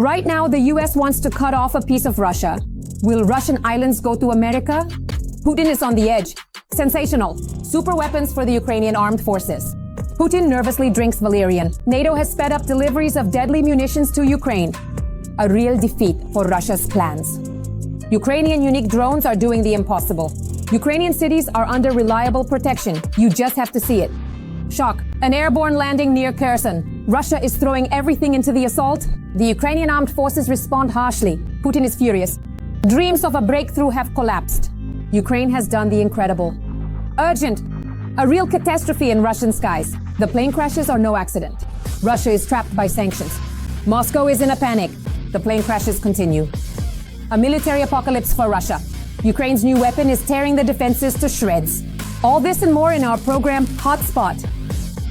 Right now, the US wants to cut off a piece of Russia. Will Russian islands go to America? Putin is on the edge. Sensational. Super weapons for the Ukrainian armed forces. Putin nervously drinks valerian. NATO has sped up deliveries of deadly munitions to Ukraine. A real defeat for Russia's plans. Ukrainian unique drones are doing the impossible. Ukrainian cities are under reliable protection. You just have to see it. Shock. An airborne landing near Kherson. Russia is throwing everything into the assault. The Ukrainian armed forces respond harshly. Putin is furious. Dreams of a breakthrough have collapsed. Ukraine has done the incredible. Urgent. A real catastrophe in Russian skies. The plane crashes are no accident. Russia is trapped by sanctions. Moscow is in a panic. The plane crashes continue. A military apocalypse for Russia. Ukraine's new weapon is tearing the defenses to shreds. All this and more in our program, Hotspot.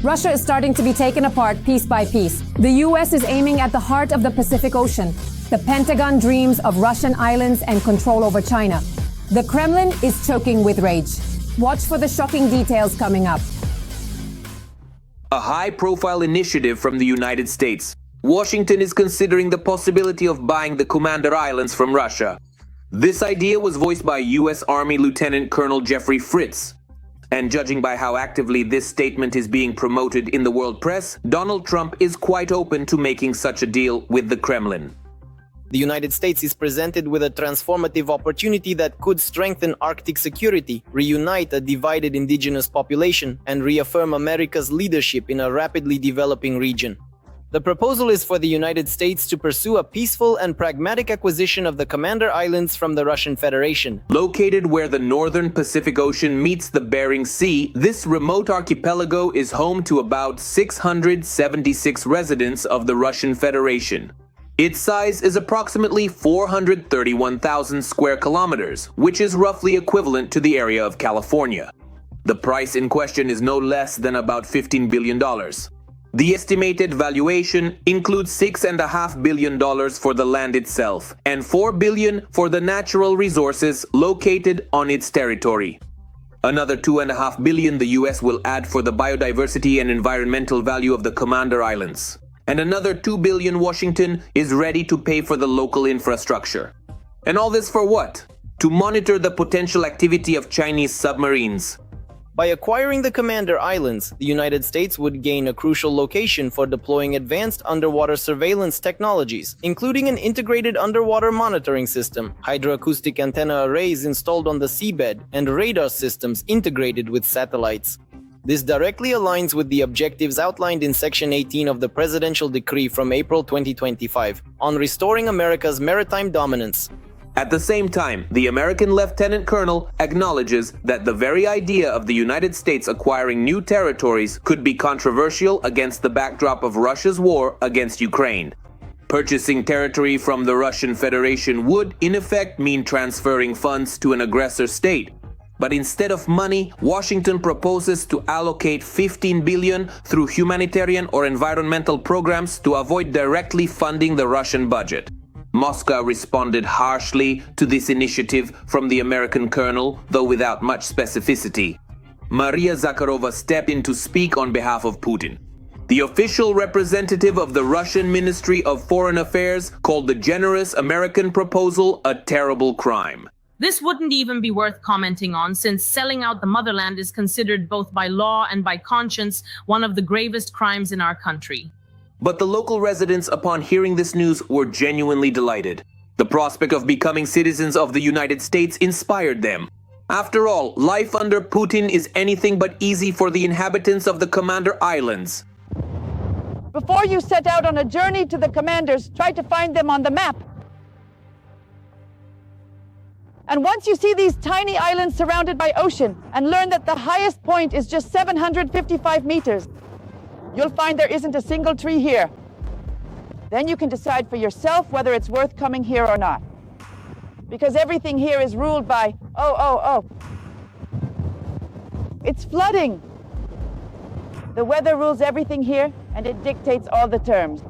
Russia is starting to be taken apart piece by piece. The US is aiming at the heart of the Pacific Ocean. The Pentagon dreams of Russian islands and control over China. The Kremlin is choking with rage. Watch for the shocking details coming up. A high-profile initiative from the United States. Washington is considering the possibility of buying the Commander Islands from Russia. This idea was voiced by U.S. Army Lieutenant Colonel Jeffrey Fritz. And judging by how actively this statement is being promoted in the world press, Donald Trump is quite open to making such a deal with the Kremlin. The United States is presented with a transformative opportunity that could strengthen Arctic security, reunite a divided indigenous population, and reaffirm America's leadership in a rapidly developing region. The proposal is for the United States to pursue a peaceful and pragmatic acquisition of the Commander Islands from the Russian Federation. Located where the northern Pacific Ocean meets the Bering Sea, this remote archipelago is home to about 676 residents of the Russian Federation. Its size is approximately 431,000 square kilometers, which is roughly equivalent to the area of California. The price in question is no less than about $15 billion. The estimated valuation includes $6.5 billion for the land itself and $4 billion for the natural resources located on its territory. Another $2.5 billion the US will add for the biodiversity and environmental value of the Commander Islands. And another $2 billion Washington is ready to pay for the local infrastructure. And all this for what? To monitor the potential activity of Chinese submarines. By acquiring the Commander Islands, the United States would gain a crucial location for deploying advanced underwater surveillance technologies, including an integrated underwater monitoring system, hydroacoustic antenna arrays installed on the seabed, and radar systems integrated with satellites. This directly aligns with the objectives outlined in Section 18 of the Presidential Decree from April 2025 on restoring America's maritime dominance. At the same time, the American Lieutenant Colonel acknowledges that the very idea of the United States acquiring new territories could be controversial against the backdrop of Russia's war against Ukraine. Purchasing territory from the Russian Federation would, in effect, mean transferring funds to an aggressor state. But instead of money, Washington proposes to allocate $15 billion through humanitarian or environmental programs to avoid directly funding the Russian budget. Moscow responded harshly to this initiative from the American colonel, though without much specificity. Maria Zakharova stepped in to speak on behalf of Putin. The official representative of the Russian Ministry of Foreign Affairs called the generous American proposal a terrible crime. This wouldn't even be worth commenting on, since selling out the motherland is considered both by law and by conscience one of the gravest crimes in our country. But the local residents, upon hearing this news, were genuinely delighted. The prospect of becoming citizens of the United States inspired them. After all, life under Putin is anything but easy for the inhabitants of the Commander Islands. Before you set out on a journey to the commanders, try to find them on the map. And once you see these tiny islands surrounded by ocean and learn that the highest point is just 755 meters, you'll find there isn't a single tree here. Then you can decide for yourself whether it's worth coming here or not. Because everything here is ruled by, it's flooding. The weather rules everything here, and it dictates all the terms.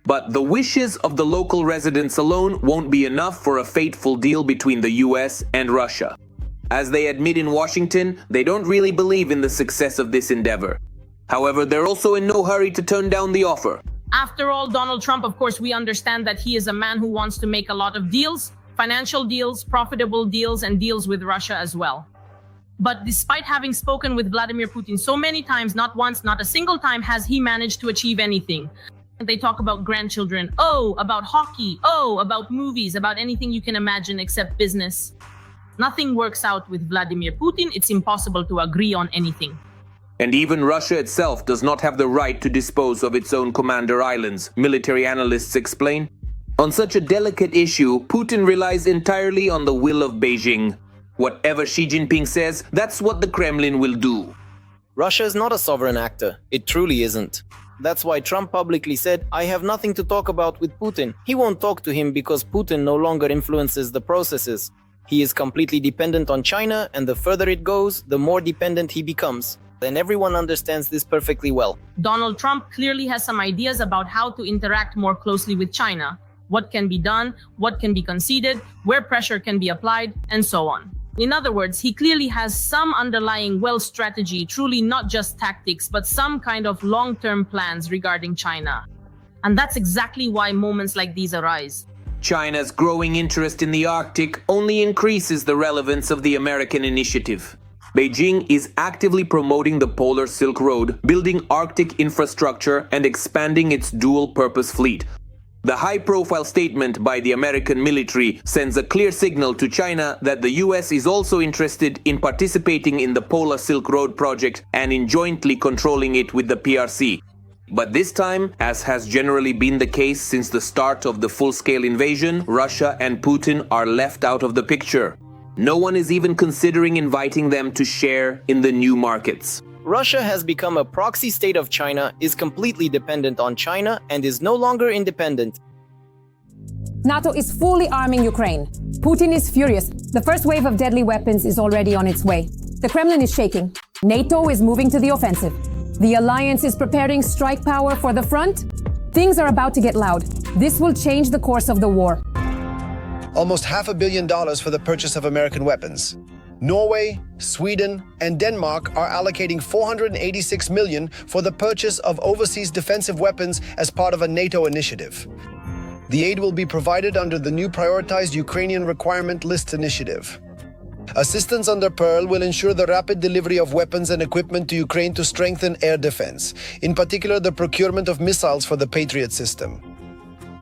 But the wishes of the local residents alone won't be enough for a fateful deal between the US and Russia. As they admit in Washington, they don't really believe in the success of this endeavor. However, they're also in no hurry to turn down the offer. After all, Donald Trump, of course, we understand that he is a man who wants to make a lot of deals, financial deals, profitable deals, and deals with Russia as well. But despite having spoken with Vladimir Putin so many times, not once, not a single time has he managed to achieve anything. They talk about grandchildren, about hockey, about movies, about anything you can imagine except business. Nothing works out with Vladimir Putin. It's impossible to agree on anything. And even Russia itself does not have the right to dispose of its own commander islands, military analysts explain. On such a delicate issue, Putin relies entirely on the will of Beijing. Whatever Xi Jinping says, that's what the Kremlin will do. Russia is not a sovereign actor. It truly isn't. That's why Trump publicly said, "I have nothing to talk about with Putin." He won't talk to him because Putin no longer influences the processes. He is completely dependent on China, and the further it goes, the more dependent he becomes. And everyone understands this perfectly well. Donald Trump clearly has some ideas about how to interact more closely with China. What can be done, what can be conceded, where pressure can be applied, and so on. In other words, he clearly has some underlying strategy, truly not just tactics, but some kind of long-term plans regarding China. And that's exactly why moments like these arise. China's growing interest in the Arctic only increases the relevance of the American initiative. Beijing is actively promoting the Polar Silk Road, building Arctic infrastructure and expanding its dual-purpose fleet. The high-profile statement by the American military sends a clear signal to China that the US is also interested in participating in the Polar Silk Road project and in jointly controlling it with the PRC. But this time, as has generally been the case since the start of the full-scale invasion, Russia and Putin are left out of the picture. No one is even considering inviting them to share in the new markets. Russia has become a proxy state of China, is completely dependent on China, and is no longer independent. NATO is fully arming Ukraine. Putin is furious. The first wave of deadly weapons is already on its way. The Kremlin is shaking. NATO is moving to the offensive. The alliance is preparing strike power for the front. Things are about to get loud. This will change the course of the war. Almost $500 million for the purchase of American weapons. Norway, Sweden, and Denmark are allocating $486 million for the purchase of overseas defensive weapons as part of a NATO initiative. The aid will be provided under the new prioritized Ukrainian requirement list initiative. Assistance under Pearl will ensure the rapid delivery of weapons and equipment to Ukraine to strengthen air defense, in particular the procurement of missiles for the Patriot system.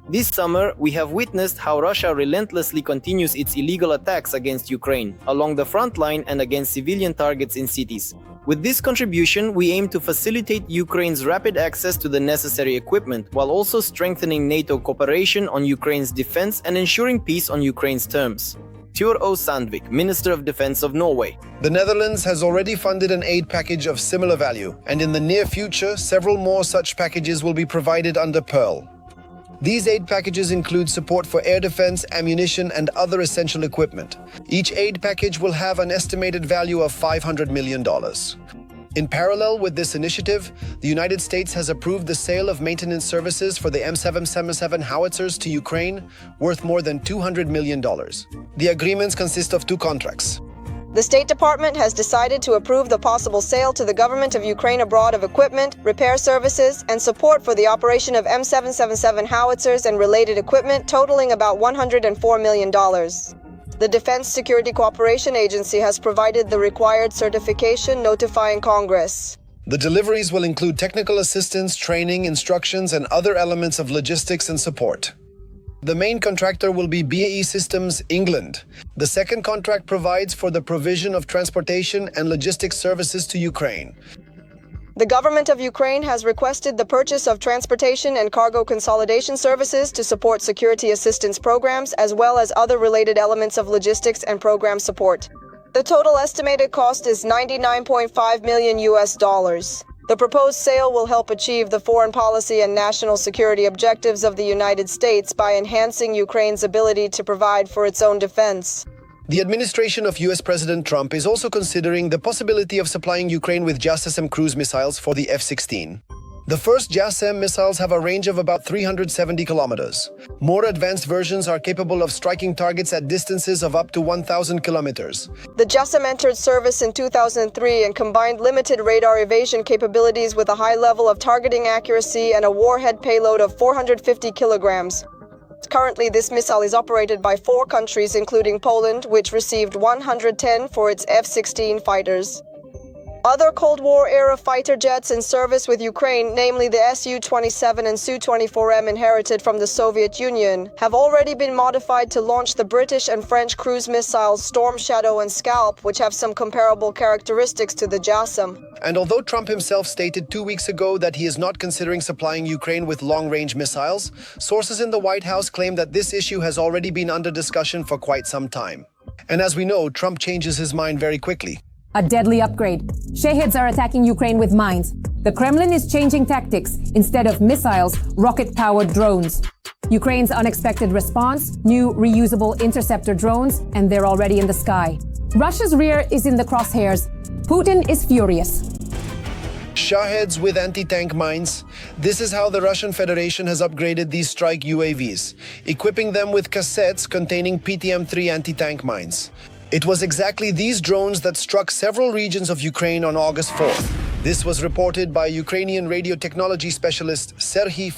This summer, we have witnessed how Russia relentlessly continues its illegal attacks against Ukraine, along the front line and against civilian targets in cities. With this contribution, we aim to facilitate Ukraine's rapid access to the necessary equipment, while also strengthening NATO cooperation on Ukraine's defense and ensuring peace on Ukraine's terms. Ture O. Sandvik, Minister of Defense of Norway. The Netherlands has already funded an aid package of similar value, and in the near future, several more such packages will be provided under Pearl. These aid packages include support for air defense, ammunition, and other essential equipment. Each aid package will have an estimated value of $500 million. In parallel with this initiative, the United States has approved the sale of maintenance services for the M777 howitzers to Ukraine, worth more than $200 million. The agreements consist of 2 contracts. The State Department has decided to approve the possible sale to the government of Ukraine abroad of equipment, repair services, and support for the operation of M777 howitzers and related equipment totaling about $104 million. The Defense Security Cooperation Agency has provided the required certification notifying Congress. The deliveries will include technical assistance, training, instructions, and other elements of logistics and support. The main contractor will be BAE Systems, England. The second contract provides for the provision of transportation and logistics services to Ukraine. The government of Ukraine has requested the purchase of transportation and cargo consolidation services to support security assistance programs as well as other related elements of logistics and program support. The total estimated cost is $99.5 million. The proposed sale will help achieve the foreign policy and national security objectives of the United States by enhancing Ukraine's ability to provide for its own defense. The administration of US President Trump is also considering the possibility of supplying Ukraine with JASSM cruise missiles for the F-16. The first JASSM missiles have a range of about 370 kilometers. More advanced versions are capable of striking targets at distances of up to 1,000 kilometers. The JASSM entered service in 2003 and combined limited radar evasion capabilities with a high level of targeting accuracy and a warhead payload of 450 kilograms. Currently, this missile is operated by 4 countries, including Poland, which received 110 for its F-16 fighters. Other Cold War-era fighter jets in service with Ukraine, namely the Su-27 and Su-24M inherited from the Soviet Union, have already been modified to launch the British and French cruise missiles Storm Shadow and Scalp, which have some comparable characteristics to the JASSM. And although Trump himself stated 2 weeks ago that he is not considering supplying Ukraine with long-range missiles, sources in the White House claim that this issue has already been under discussion for quite some time. And as we know, Trump changes his mind very quickly. A deadly upgrade. Shaheeds are attacking Ukraine with mines. The Kremlin is changing tactics. Instead of missiles, rocket-powered drones. Ukraine's unexpected response, new reusable interceptor drones, and they're already in the sky. Russia's rear is in the crosshairs. Putin is furious. Shaheeds with anti-tank mines. This is how the Russian Federation has upgraded these strike UAVs, equipping them with cassettes containing PTM-3 anti-tank mines. It was exactly these drones that struck several regions of Ukraine on August 4th. This was reported by Ukrainian radio technology specialist Serhiy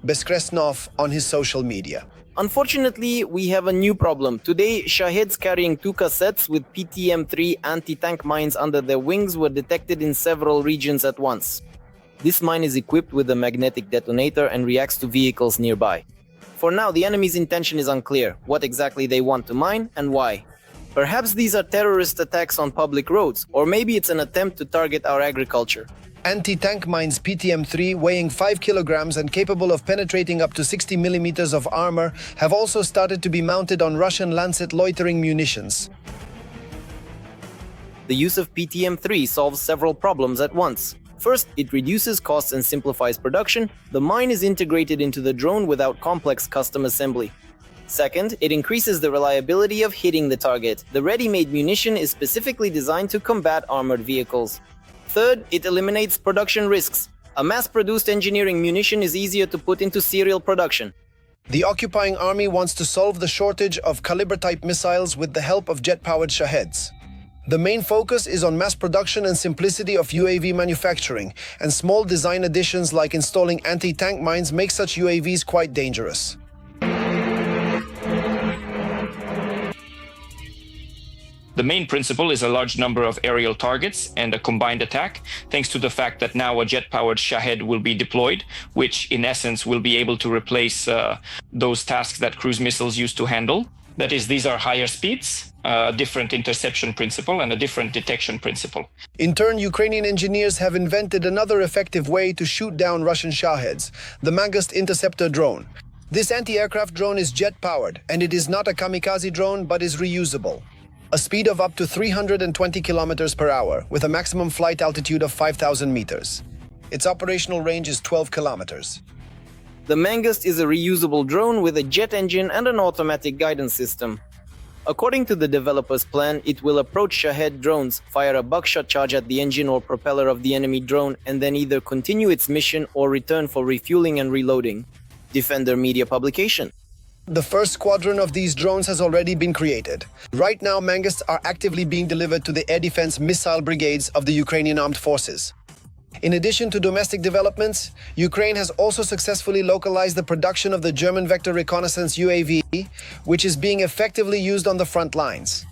Beskresnov on his social media. Unfortunately, we have a new problem. Today, Shaheeds carrying 2 cassettes with PTM-3 anti-tank mines under their wings were detected in several regions at once. This mine is equipped with a magnetic detonator and reacts to vehicles nearby. For now, the enemy's intention is unclear, what exactly they want to mine and why. Perhaps these are terrorist attacks on public roads, or maybe it's an attempt to target our agriculture. Anti-tank mines PTM-3, weighing 5 kilograms and capable of penetrating up to 60 millimeters of armor, have also started to be mounted on Russian Lancet loitering munitions. The use of PTM-3 solves several problems at once. First, it reduces costs and simplifies production. The mine is integrated into the drone without complex custom assembly. Second, it increases the reliability of hitting the target. The ready-made munition is specifically designed to combat armored vehicles. Third, it eliminates production risks. A mass-produced engineering munition is easier to put into serial production. The occupying army wants to solve the shortage of Kalibr-type missiles with the help of jet-powered Shaheeds. The main focus is on mass production and simplicity of UAV manufacturing, and small design additions like installing anti-tank mines make such UAVs quite dangerous. The main principle is a large number of aerial targets and a combined attack, thanks to the fact that now a jet-powered Shahed will be deployed, which in essence will be able to replace those tasks that cruise missiles used to handle. That is, these are higher speeds, a different interception principle, and a different detection principle. In turn, Ukrainian engineers have invented another effective way to shoot down Russian Shaheeds, the Mangust interceptor drone. This anti-aircraft drone is jet-powered, and it is not a kamikaze drone, but is reusable. A speed of up to 320 kilometers per hour, with a maximum flight altitude of 5,000 meters. Its operational range is 12 kilometers. The Mangust is a reusable drone with a jet engine and an automatic guidance system. According to the developer's plan, it will approach Shahed drones, fire a buckshot charge at the engine or propeller of the enemy drone, and then either continue its mission or return for refueling and reloading. Defender Media publication. The first squadron of these drones has already been created. Right now, Mangusts are actively being delivered to the air defense missile brigades of the Ukrainian armed forces. In addition to domestic developments, Ukraine has also successfully localized the production of the German Vector Reconnaissance UAV, which is being effectively used on the front lines.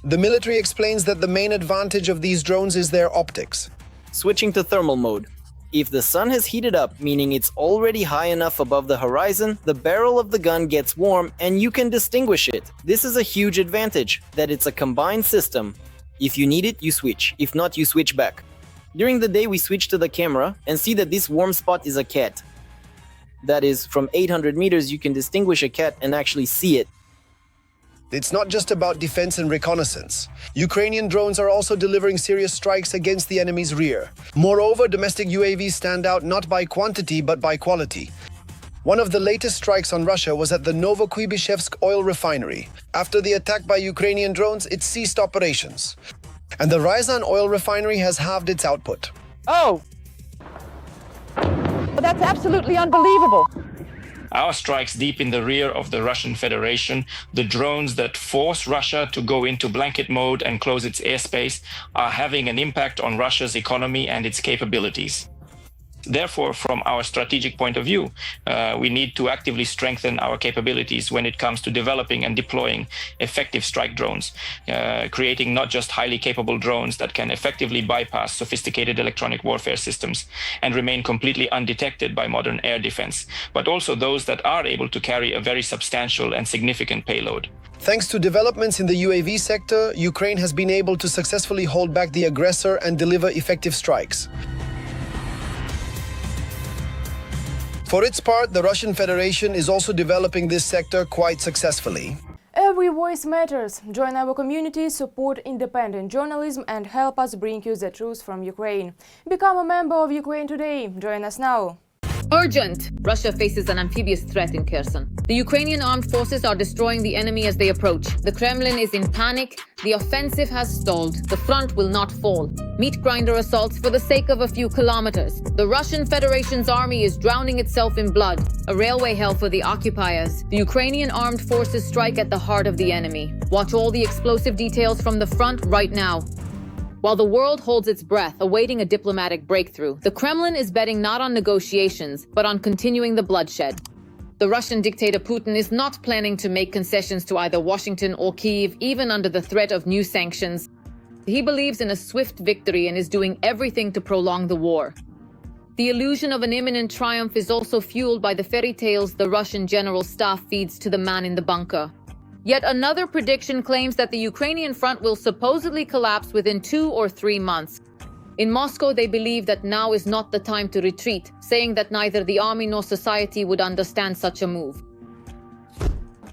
The military explains that the main advantage of these drones is their optics. Switching to thermal mode. If the sun has heated up, meaning it's already high enough above the horizon, the barrel of the gun gets warm and you can distinguish it. This is a huge advantage, that it's a combined system. If you need it, you switch. If not, you switch back. During the day, we switch to the camera and see that this warm spot is a cat. That is, from 800 meters, you can distinguish a cat and actually see it. It's not just about defense and reconnaissance. Ukrainian drones are also delivering serious strikes against the enemy's rear. Moreover, domestic UAVs stand out not by quantity but by quality. One of the latest strikes on Russia was at the Novokuybishevsk oil refinery. After the attack by Ukrainian drones, it ceased operations. And the Ryazan oil refinery has halved its output. Oh! But that's absolutely unbelievable. Our strikes deep in the rear of the Russian Federation, the drones that force Russia to go into blanket mode and close its airspace, are having an impact on Russia's economy and its capabilities. Therefore, from our strategic point of view, we need to actively strengthen our capabilities when it comes to developing and deploying effective strike drones, creating not just highly capable drones that can effectively bypass sophisticated electronic warfare systems and remain completely undetected by modern air defense, but also those that are able to carry a very substantial and significant payload. Thanks to developments in the UAV sector, Ukraine has been able to successfully hold back the aggressor and deliver effective strikes. For its part, the Russian Federation is also developing this sector quite successfully. Every voice matters. Join our community, support independent journalism and help us bring you the truth from Ukraine. Become a member of Ukraine today. Join us now. Urgent! Russia faces an amphibious threat in Kherson. The Ukrainian armed forces are destroying the enemy as they approach. The Kremlin is in panic. The offensive has stalled. The front will not fall. Meat grinder assaults for the sake of a few kilometers. The Russian Federation's army is drowning itself in blood. A railway hell for the occupiers. The Ukrainian armed forces strike at the heart of the enemy. Watch all the explosive details from the front right now. While the world holds its breath, awaiting a diplomatic breakthrough, the Kremlin is betting not on negotiations, but on continuing the bloodshed. The Russian dictator Putin is not planning to make concessions to either Washington or Kyiv, even under the threat of new sanctions. He believes in a swift victory and is doing everything to prolong the war. The illusion of an imminent triumph is also fueled by the fairy tales the Russian general staff feeds to the man in the bunker. Yet another prediction claims that the Ukrainian front will supposedly collapse within 2 or 3 months. In Moscow, they believe that now is not the time to retreat, saying that neither the army nor society would understand such a move.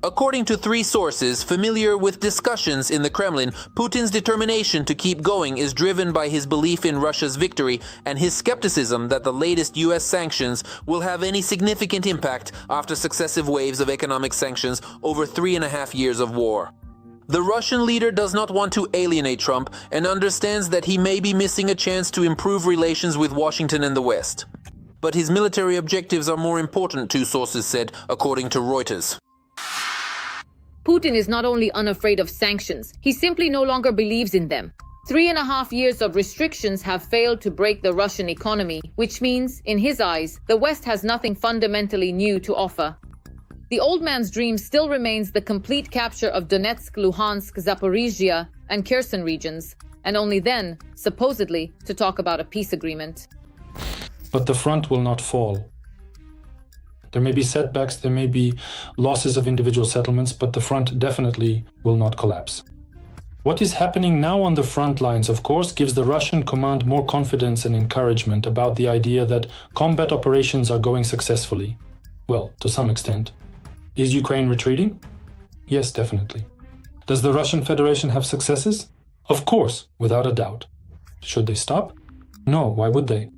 According to 3 sources familiar with discussions in the Kremlin, Putin's determination to keep going is driven by his belief in Russia's victory and his skepticism that the latest US sanctions will have any significant impact after successive waves of economic sanctions over 3.5 years of war. The Russian leader does not want to alienate Trump and understands that he may be missing a chance to improve relations with Washington and the West. But his military objectives are more important, 2 sources said, according to Reuters. Putin is not only unafraid of sanctions, he simply no longer believes in them. 3.5 years of restrictions have failed to break the Russian economy, which means, in his eyes, the West has nothing fundamentally new to offer. The old man's dream still remains the complete capture of Donetsk, Luhansk, Zaporizhia, and Kherson regions, and only then, supposedly, to talk about a peace agreement. But the front will not fall. There may be setbacks, there may be losses of individual settlements, but the front definitely will not collapse. What is happening now on the front lines, of course, gives the Russian command more confidence and encouragement about the idea that combat operations are going successfully. Well, to some extent. Is Ukraine retreating? Yes, definitely. Does the Russian Federation have successes? Of course, without a doubt. Should they stop? No, why would they?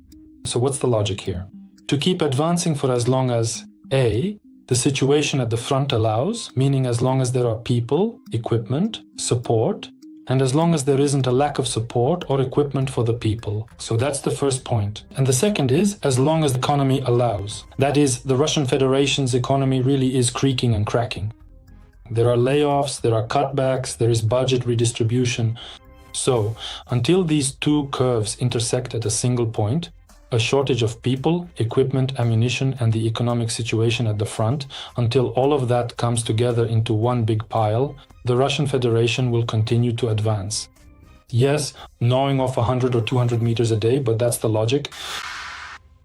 So what's the logic here? To keep advancing for as long as A, the situation at the front allows, meaning as long as there are people, equipment, support, and as long as there isn't a lack of support or equipment for the people. So that's the first point. And the second is, as long as the economy allows. That is, the Russian Federation's economy really is creaking and cracking. There are layoffs, there are cutbacks, there is budget redistribution. So, until these 2 curves intersect at a single point, a shortage of people, equipment, ammunition, and the economic situation at the front, until all of that comes together into one big pile, the Russian Federation will continue to advance. Yes, gnawing off 100 or 200 meters a day, but that's the logic.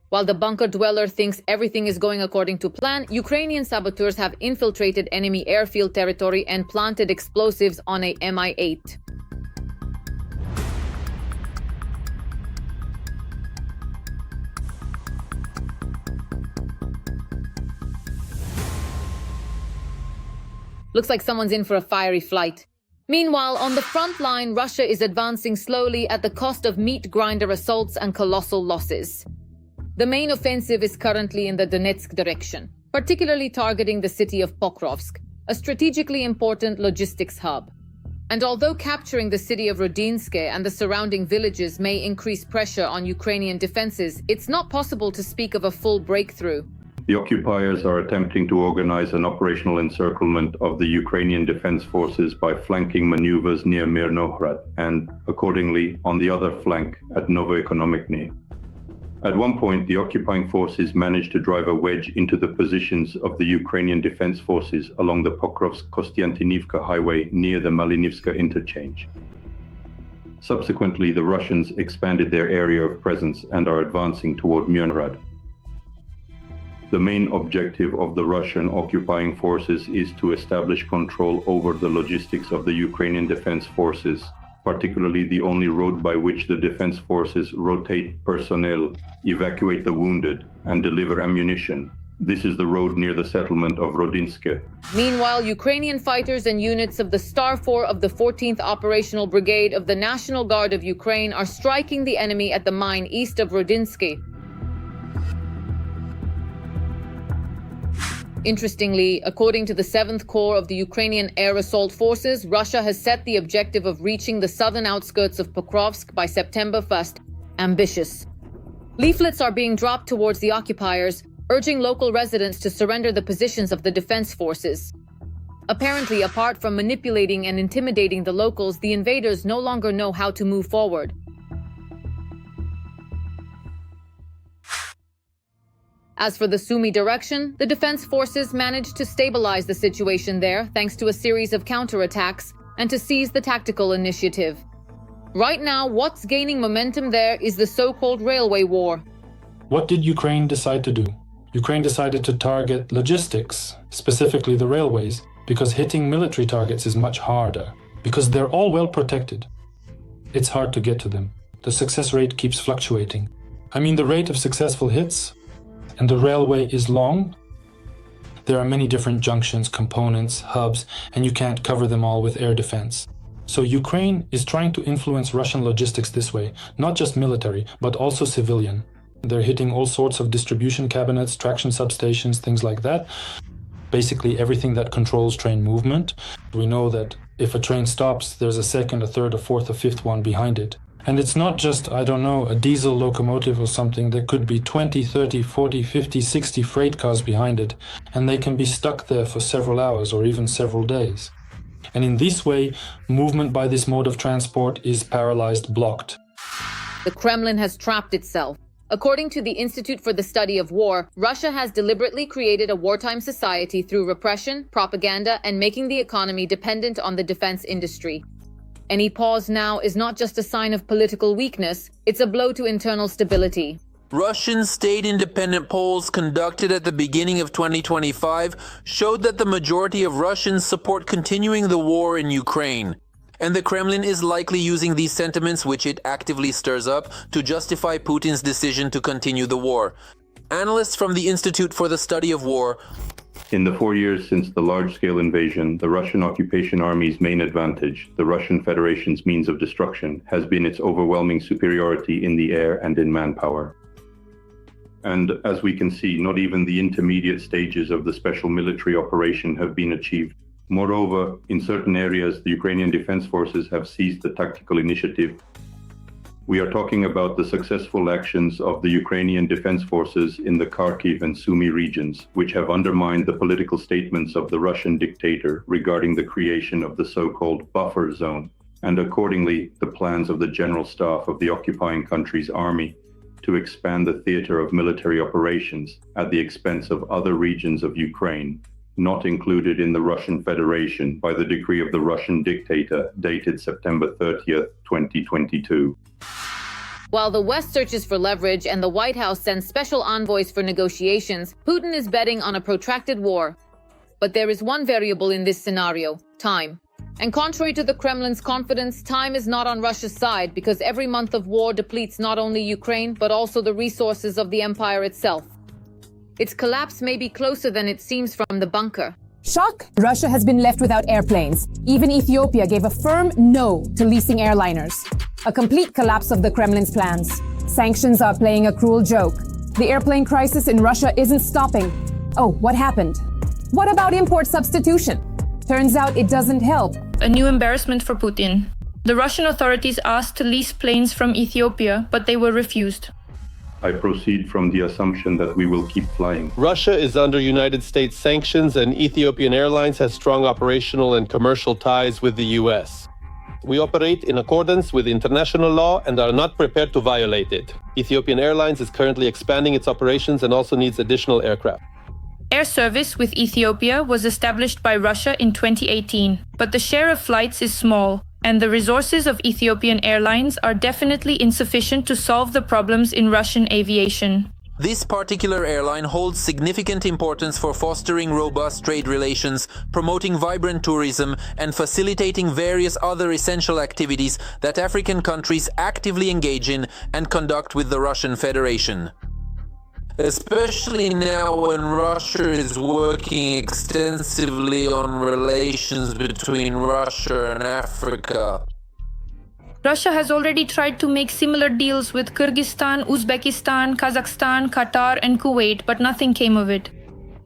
While the bunker dweller thinks everything is going according to plan, Ukrainian saboteurs have infiltrated enemy airfield territory and planted explosives on a Mi-8. Looks like someone's in for a fiery flight. Meanwhile, on the front line, Russia is advancing slowly at the cost of meat grinder assaults and colossal losses. The main offensive is currently in the Donetsk direction, particularly targeting the city of Pokrovsk, a strategically important logistics hub. And although capturing the city of Rodinske and the surrounding villages may increase pressure on Ukrainian defenses, it's not possible to speak of a full breakthrough. The occupiers are attempting to organize an operational encirclement of the Ukrainian defense forces by flanking maneuvers near Mirnohrad and, accordingly, on the other flank at Novoekonomikny. At one point, the occupying forces managed to drive a wedge into the positions of the Ukrainian defense forces along the Pokrovsk-Kostiantynivka highway near the Malinivska interchange. Subsequently, the Russians expanded their area of presence and are advancing toward Mirnohrad. The main objective of the Russian occupying forces is to establish control over the logistics of the Ukrainian defense forces, particularly the only road by which the defense forces rotate personnel, evacuate the wounded, and deliver ammunition. This is the road near the settlement of Rodinske. Meanwhile, Ukrainian fighters and units of the Star 4 of the 14th Operational Brigade of the National Guard of Ukraine are striking the enemy at the mine east of Rodinske. Interestingly, according to the 7th Corps of the Ukrainian Air Assault Forces, Russia has set the objective of reaching the southern outskirts of Pokrovsk by September 1st. Ambitious. Leaflets are being dropped towards the occupiers, urging local residents to surrender the positions of the defense forces. Apparently, apart from manipulating and intimidating the locals, the invaders no longer know how to move forward. As for the Sumy direction, the defense forces managed to stabilize the situation there thanks to a series of counterattacks and to seize the tactical initiative. Right now, what's gaining momentum there is the so-called railway war. What did Ukraine decide to do? Ukraine decided to target logistics, specifically the railways, because hitting military targets is much harder, because they're all well protected. It's hard to get to them. The success rate keeps fluctuating. I mean, the rate of successful hits, and the railway is long. There are many different junctions, components, hubs, and you can't cover them all with air defense. So Ukraine is trying to influence Russian logistics this way, not just military, but also civilian. They're hitting all sorts of distribution cabinets, traction substations, things like that. Basically everything that controls train movement. We know that if a train stops, there's a second, a third, a fourth, a fifth one behind it. And it's not just, I don't know, a diesel locomotive or something. There could be 20, 30, 40, 50, 60 freight cars behind it, and they can be stuck there for several hours or even several days. And in this way, movement by this mode of transport is paralyzed, blocked. The Kremlin has trapped itself. According to the Institute for the Study of War, Russia has deliberately created a wartime society through repression, propaganda, and making the economy dependent on the defense industry. Any pause now is not just a sign of political weakness, it's a blow to internal stability. Russian state-independent polls conducted at the beginning of 2025 showed that the majority of Russians support continuing the war in Ukraine. And the Kremlin is likely using these sentiments, which it actively stirs up, to justify Putin's decision to continue the war. Analysts from the Institute for the Study of War. In the 4 years since the large-scale invasion, the Russian occupation army's main advantage, the Russian Federation's means of destruction, has been its overwhelming superiority in the air and in manpower. And as we can see, not even the intermediate stages of the special military operation have been achieved. Moreover, in certain areas, the Ukrainian defense forces have seized the tactical initiative. We are talking about the successful actions of the Ukrainian defense forces in the Kharkiv and Sumy regions, which have undermined the political statements of the Russian dictator regarding the creation of the so-called buffer zone, and accordingly, the plans of the general staff of the occupying country's army to expand the theater of military operations at the expense of other regions of Ukraine, not included in the Russian Federation by the decree of the Russian dictator dated September 30th, 2022. While the West searches for leverage and the White House sends special envoys for negotiations, Putin is betting on a protracted war. But there is one variable in this scenario: time. And contrary to the Kremlin's confidence, time is not on Russia's side, because every month of war depletes not only Ukraine, but also the resources of the empire itself. Its collapse may be closer than it seems from the bunker. Shock! Russia has been left without airplanes. Even Ethiopia gave a firm no to leasing airliners. A complete collapse of the Kremlin's plans. Sanctions are playing a cruel joke. The airplane crisis in Russia isn't stopping. Oh, what happened? What about import substitution? Turns out it doesn't help. a new embarrassment for Putin. The Russian authorities asked to lease planes from Ethiopia, but they were refused. I proceed from the assumption that we will keep flying. Russia is under United States sanctions, and Ethiopian Airlines has strong operational and commercial ties with the U.S. We operate in accordance with international law and are not prepared to violate it. Ethiopian Airlines is currently expanding its operations and also needs additional aircraft. Air service with Ethiopia was established by Russia in 2018, but the share of flights is small, and the resources of Ethiopian Airlines are definitely insufficient to solve the problems in Russian aviation. This particular airline holds significant importance for fostering robust trade relations, promoting vibrant tourism, and facilitating various other essential activities that African countries actively engage in and conduct with the Russian Federation. Especially now when Russia is working extensively on relations between Russia and Africa. Russia has already tried to make similar deals with Kyrgyzstan, Uzbekistan, Kazakhstan, Qatar, and Kuwait, but nothing came of it.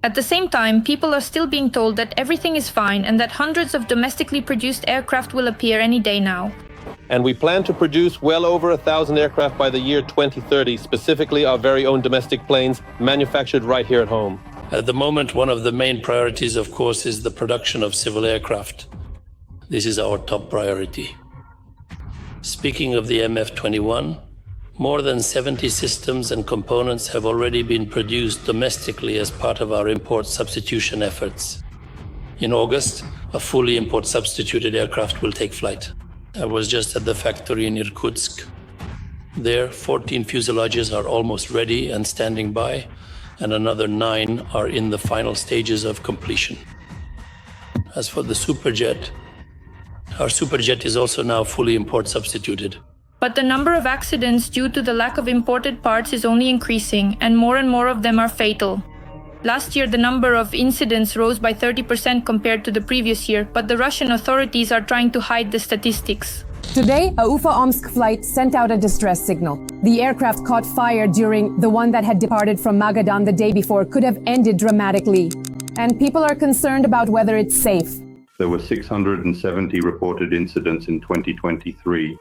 At the same time, people are still being told that everything is fine and that hundreds of domestically produced aircraft will appear any day now. And we plan to produce well over 1,000 aircraft by the year 2030, specifically our very own domestic planes manufactured right here at home. At the moment, one of the main priorities, of course, is the production of civil aircraft. This is our top priority. Speaking of the MF-21, more than 70 systems and components have already been produced domestically as part of our import substitution efforts. In August, a fully import substituted aircraft will take flight. I was just at the factory in Irkutsk. There, 14 fuselages are almost ready and standing by, and another 9 are in the final stages of completion. As for the Superjet, our Superjet is also now fully import substituted. But the number of accidents due to the lack of imported parts is only increasing, and more of them are fatal. Last year, the number of incidents rose by 30% compared to the previous year, but the Russian authorities are trying to hide the statistics. Today, a Ufa-Omsk flight sent out a distress signal. The aircraft caught fire during the one that had departed from Magadan the day before could have ended dramatically. And people are concerned about whether it's safe. There were 670 reported incidents in 2023.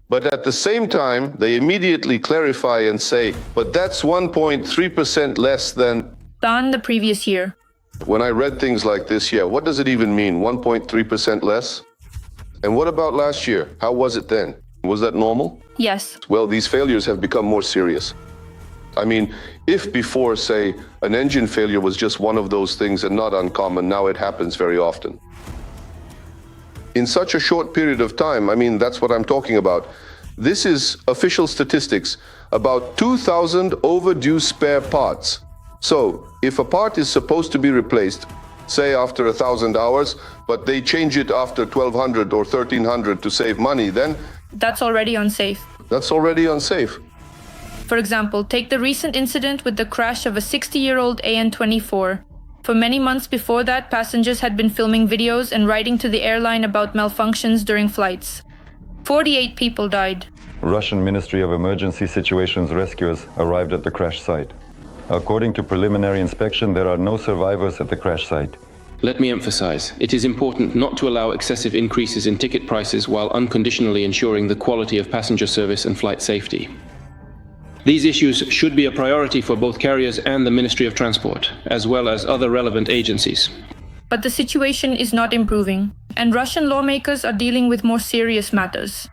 But at the same time, they immediately clarify and say, but that's 1.3% less than the previous year. When I read things like this, what does it even mean? 1.3% less? And what about last year? How was it then? Was that normal? Yes. Well, these failures have become more serious. I mean, if before, say, an engine failure was just one of those things and not uncommon, now it happens very often. In such a short period of time, I mean, that's what I'm talking about. This is official statistics, about 2,000 overdue spare parts. So, if a part is supposed to be replaced, say after 1,000 hours, but they change it after 1,200 or 1,300 to save money, then that's already unsafe. That's already unsafe. For example, take the recent incident with the crash of a 60-year-old AN-24. For many months before that, passengers had been filming videos and writing to the airline about malfunctions during flights. 48 people died. Russian Ministry of Emergency Situations rescuers arrived at the crash site. According to preliminary inspection, there are no survivors at the crash site. Let me emphasize, it is important not to allow excessive increases in ticket prices while unconditionally ensuring the quality of passenger service and flight safety. These issues should be a priority for both carriers and the Ministry of Transport, as well as other relevant agencies. But the situation is not improving, and Russian lawmakers are dealing with more serious matters.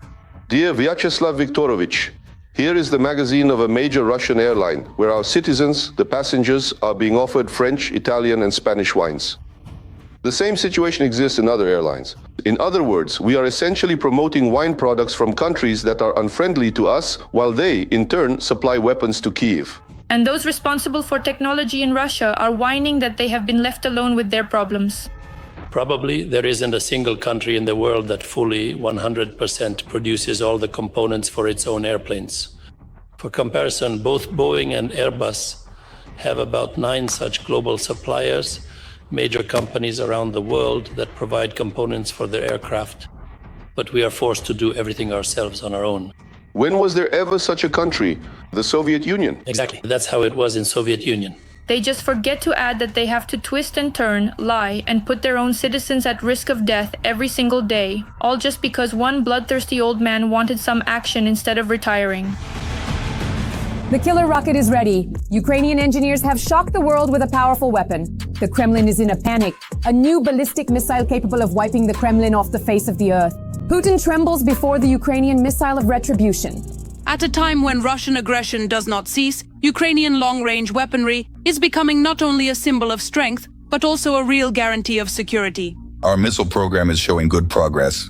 Dear Vyacheslav Viktorovich, here is the magazine of a major Russian airline, where our citizens, the passengers, are being offered French, Italian, and Spanish wines. The same situation exists in other airlines. In other words, we are essentially promoting wine products from countries that are unfriendly to us, while they, in turn, supply weapons to Kyiv. And those responsible for technology in Russia are whining that they have been left alone with their problems. Probably there isn't a single country in the world that fully 100% produces all the components for its own airplanes. For comparison, both Boeing and Airbus have about 9 such global suppliers, major companies around the world that provide components for their aircraft, but we are forced to do everything ourselves on our own. When was there ever such a country? The Soviet Union. Exactly. That's how it was in Soviet Union. They just forget to add that they have to twist and turn, lie, and put their own citizens at risk of death every single day, all just because one bloodthirsty old man wanted some action instead of retiring. The killer rocket is ready. Ukrainian engineers have shocked the world with a powerful weapon. The Kremlin is in a panic. A new ballistic missile capable of wiping the Kremlin off the face of the earth. Putin trembles before the Ukrainian missile of retribution. At a time when Russian aggression does not cease, Ukrainian long-range weaponry is becoming not only a symbol of strength, but also a real guarantee of security. Our missile program is showing good progress.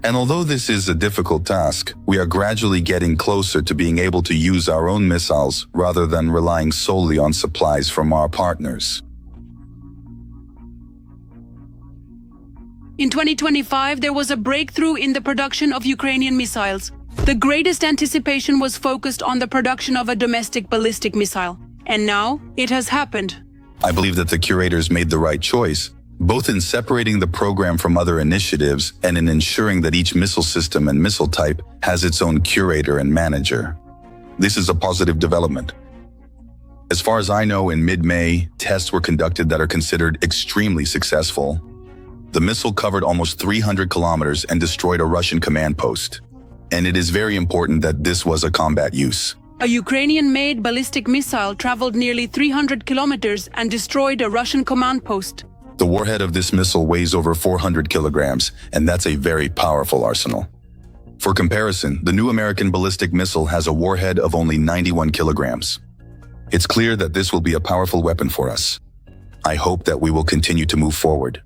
And although this is a difficult task, we are gradually getting closer to being able to use our own missiles rather than relying solely on supplies from our partners. In 2025, there was a breakthrough in the production of Ukrainian missiles. The greatest anticipation was focused on the production of a domestic ballistic missile. And now, it has happened. I believe that the curators made the right choice, both in separating the program from other initiatives and in ensuring that each missile system and missile type has its own curator and manager. This is a positive development. As far as I know, in mid-May, tests were conducted that are considered extremely successful. The missile covered almost 300 kilometers and destroyed a Russian command post. And it is very important that this was a combat use. A Ukrainian-made ballistic missile traveled nearly 300 kilometers and destroyed a Russian command post. The warhead of this missile weighs over 400 kilograms, and that's a very powerful arsenal. For comparison, the new American ballistic missile has a warhead of only 91 kilograms. It's clear that this will be a powerful weapon for us. I hope that we will continue to move forward.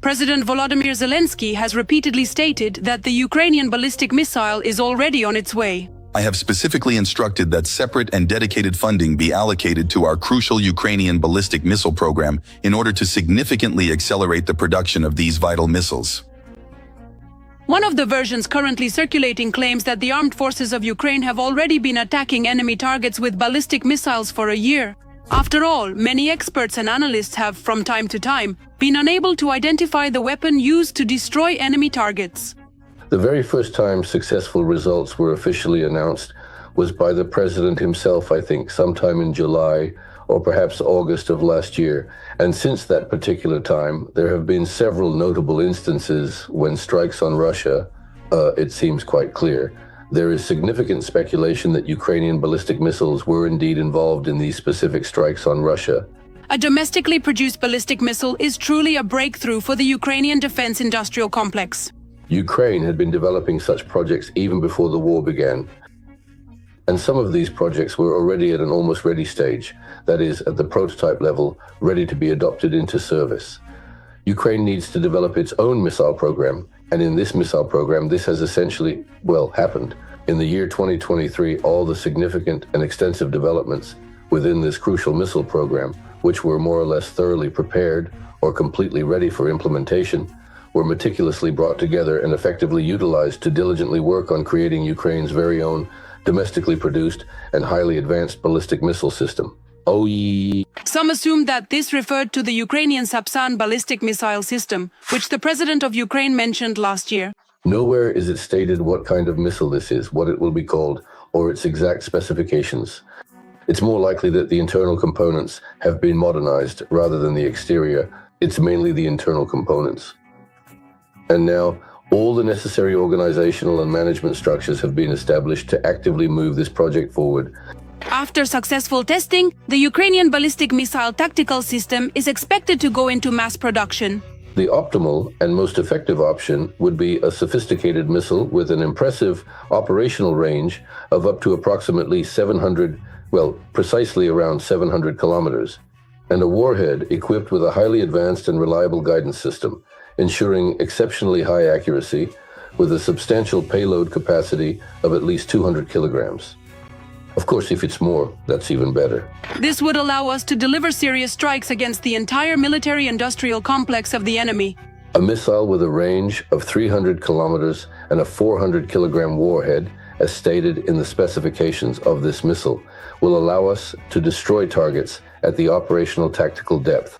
President Volodymyr Zelensky has repeatedly stated that the Ukrainian ballistic missile is already on its way. I have specifically instructed that separate and dedicated funding be allocated to our crucial Ukrainian ballistic missile program in order to significantly accelerate the production of these vital missiles. One of the versions currently circulating claims that the armed forces of Ukraine have already been attacking enemy targets with ballistic missiles for a year. After all, many experts and analysts have, from time to time, been unable to identify the weapon used to destroy enemy targets. The very first time successful results were officially announced was by the president himself, I think, sometime in July or perhaps August of last year. And since that particular time, there have been several notable instances when strikes on Russia, it seems quite clear. There is significant speculation that Ukrainian ballistic missiles were indeed involved in these specific strikes on Russia. A domestically produced ballistic missile is truly a breakthrough for the Ukrainian defense industrial complex. Ukraine had been developing such projects even before the war began. And some of these projects were already at an almost ready stage, that is, at the prototype level, ready to be adopted into service. Ukraine needs to develop its own missile program, and in this missile program, this has essentially, happened. In the year 2023, all the significant and extensive developments within this crucial missile program, which were more or less thoroughly prepared or completely ready for implementation, were meticulously brought together and effectively utilized to diligently work on creating Ukraine's very own domestically produced and highly advanced ballistic missile system. Some assume that this referred to the Ukrainian Sapsan ballistic missile system, which the president of Ukraine mentioned last year. Nowhere is it stated what kind of missile this is, what it will be called, or its exact specifications. It's more likely that the internal components have been modernized rather than the exterior. It's mainly the internal components. And now, all the necessary organizational and management structures have been established to actively move this project forward. After successful testing, the Ukrainian ballistic missile tactical system is expected to go into mass production. The optimal and most effective option would be a sophisticated missile with an impressive operational range of up to approximately precisely around 700 kilometers, and a warhead equipped with a highly advanced and reliable guidance system, ensuring exceptionally high accuracy with a substantial payload capacity of at least 200 kilograms. Of course, if it's more, that's even better. This would allow us to deliver serious strikes against the entire military-industrial complex of the enemy. A missile with a range of 300 kilometers and a 400-kilogram warhead, as stated in the specifications of this missile, will allow us to destroy targets at the operational tactical depth.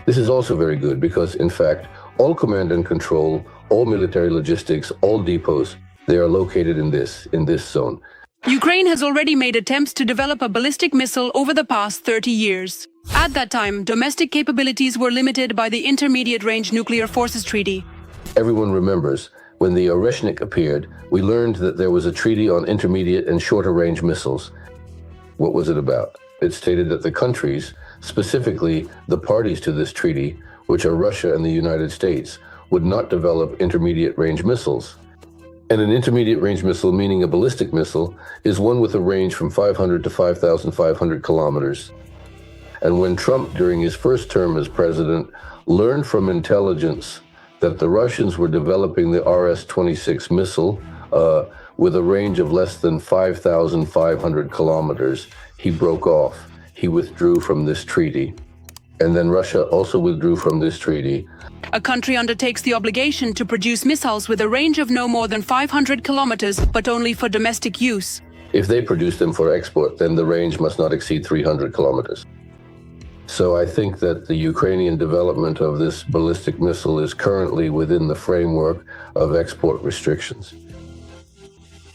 This is also very good because, in fact, all command and control, all military logistics, all depots, they are located in this zone. Ukraine has already made attempts to develop a ballistic missile over the past 30 years. At that time, domestic capabilities were limited by the Intermediate Range Nuclear Forces Treaty. Everyone remembers, when the Oreshnik appeared, we learned that there was a treaty on intermediate and shorter range missiles. What was it about? It stated that the countries, specifically the parties to this treaty, which are Russia and the United States, would not develop intermediate range missiles. And an intermediate range missile, meaning a ballistic missile, is one with a range from 500 to 5,500 kilometers. And when Trump, during his first term as president, learned from intelligence that the Russians were developing the RS-26 missile with a range of less than 5,500 kilometers, he broke off. He withdrew from this treaty. And then Russia also withdrew from this treaty. A country undertakes the obligation to produce missiles with a range of no more than 500 kilometers, but only for domestic use. If they produce them for export, then the range must not exceed 300 kilometers. So I think that the Ukrainian development of this ballistic missile is currently within the framework of export restrictions.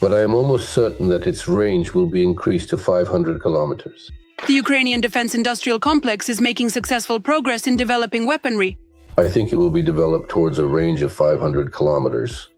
But I am almost certain that its range will be increased to 500 kilometers. The Ukrainian defense industrial complex is making successful progress in developing weaponry. I think it will be developed towards a range of 500 kilometers.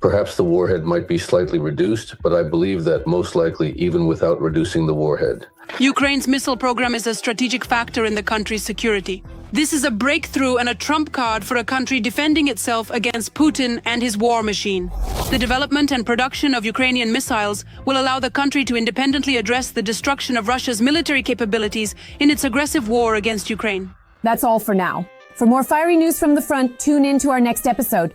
Perhaps the warhead might be slightly reduced, but I believe that most likely even without reducing the warhead. Ukraine's missile program is a strategic factor in the country's security. This is a breakthrough and a trump card for a country defending itself against Putin and his war machine. The development and production of Ukrainian missiles will allow the country to independently address the destruction of Russia's military capabilities in its aggressive war against Ukraine. That's all for now. For more fiery news from the front, tune in to our next episode.